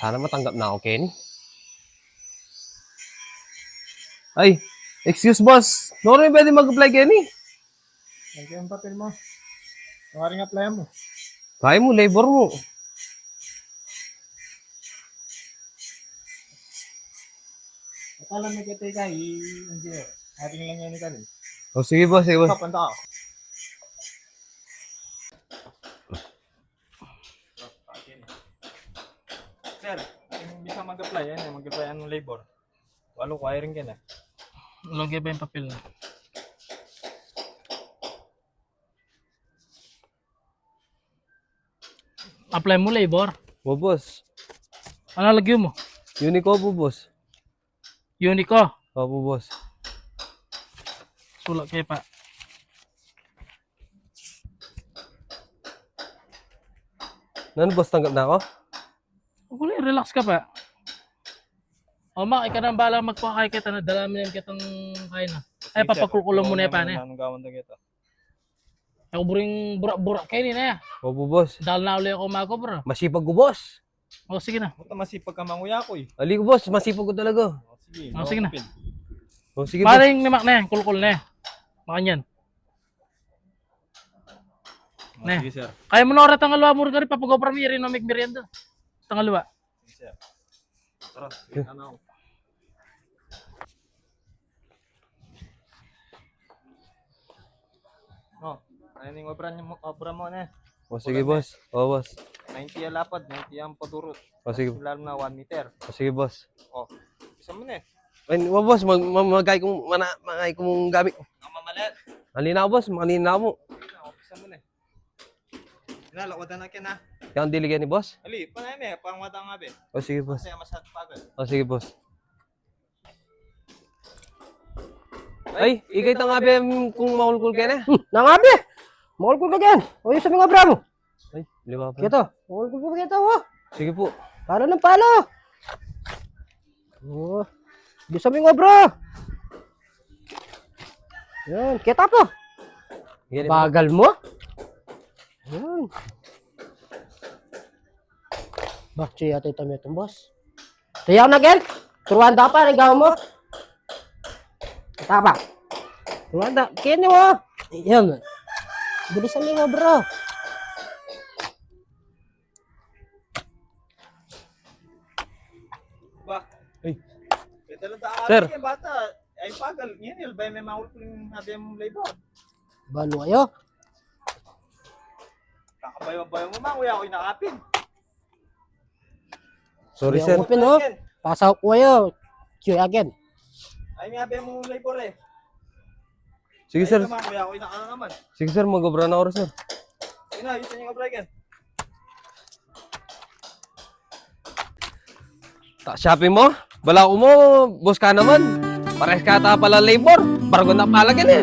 Sana matanggap na ako, Kenny. Ay, excuse boss. No rin pwede mag-apply, Kenny. Nandiyan yung papel mo. Maring apply mo. Kaya mo, labor mo. Akala may kitay ka, hindi eh. Ating lang yan ni Kalin. O, sige boss, sige boss. Punta ako. Sir, kung bisa mag-apply yan eh, mag-apply ng labor. Walo, wiring ka na. Lagay ba yung papel na? Apply mo labor. O, boss. Ano lagyan mo? Unico po, boss. Unico. Opo, boss. Sulat kayo pa. Ano, boss, tanggap na ako? Okay, relax ka pa. O mak, ikaw nang bala magpakay kita na dala mo yung kitang kain na. Ay, papakulkulo mo na yung pan eh. Anong gawin na kita? Ako buring burak-burak kayo ni na. Opo, boss. Dahil na ulit ako mako bro. Masipag ko, boss. O sige na. Buta masipag ka manguya ko eh. Ali ko, boss. Masipag ko talaga. Sige, sige na. O, sige, boss. Paring nimak na yan, kulkul na yan. Makanyan. Ne. Sige sir. Kaya mo na oras tangalwa mo rin papagopra mi rin no make merienda. Tangalwa. Sige sir. Tara, ano. Oh, ayun yung obra mo na. O, sige, boss. O, boss. 90 ang lapad, 90 ang padurot. O, sige. Lalo na 1 meter. O, sige, boss. Oh, isa mo na eh. Ay, o, boss. Magay kong gamit. Ang mamalit. Halina ako, boss. Halina mo. Isa mo na eh. Nalakwatan na na. Yan, diligyan ni boss. Ali, panay na eh, pangwata nga be. O, sige, boss. Kasi masyado pagod. O, sige, boss. Ay, ikay tangabi kung mahulkul ka na. Nangabi! Mahulkul ka dyan! O yung sa mga bravo! Ay, lima pa. Kito! Mahulkul ka kito, oh! Sige po. Palo ng palo! Oh, di sa mga bro! Yan, kita po! Yan, po. Bagal mo? Yan. Bakit yata ito may itong boss? Tiyaw na gen! Turuan pa, nagawa mo! Kita pa! Turuan da, kini mo! Yan! Bilisan mo bro! Ba? Ay. Ito lang ta Sir. yung bata. Ay pagal, yan yung bay may mahulkul yung nabi yung labor. Balo kayo? Kakabayo-bayo mo manguya ko yung nakapin. Sorry, Sige, sir. open, oh. Pasaw ko kayo. Chew again. Ay nga ba yung labor eh. Sige, sir. Ay manguya ko yung nakala naman. Sige, sir. Mag-obra na oras, sir. Sige na, yun yung obra again. Shopping mo? Bala ko mo, boss ka naman. Pares ka ata pala labor. Bargo na palagyan eh.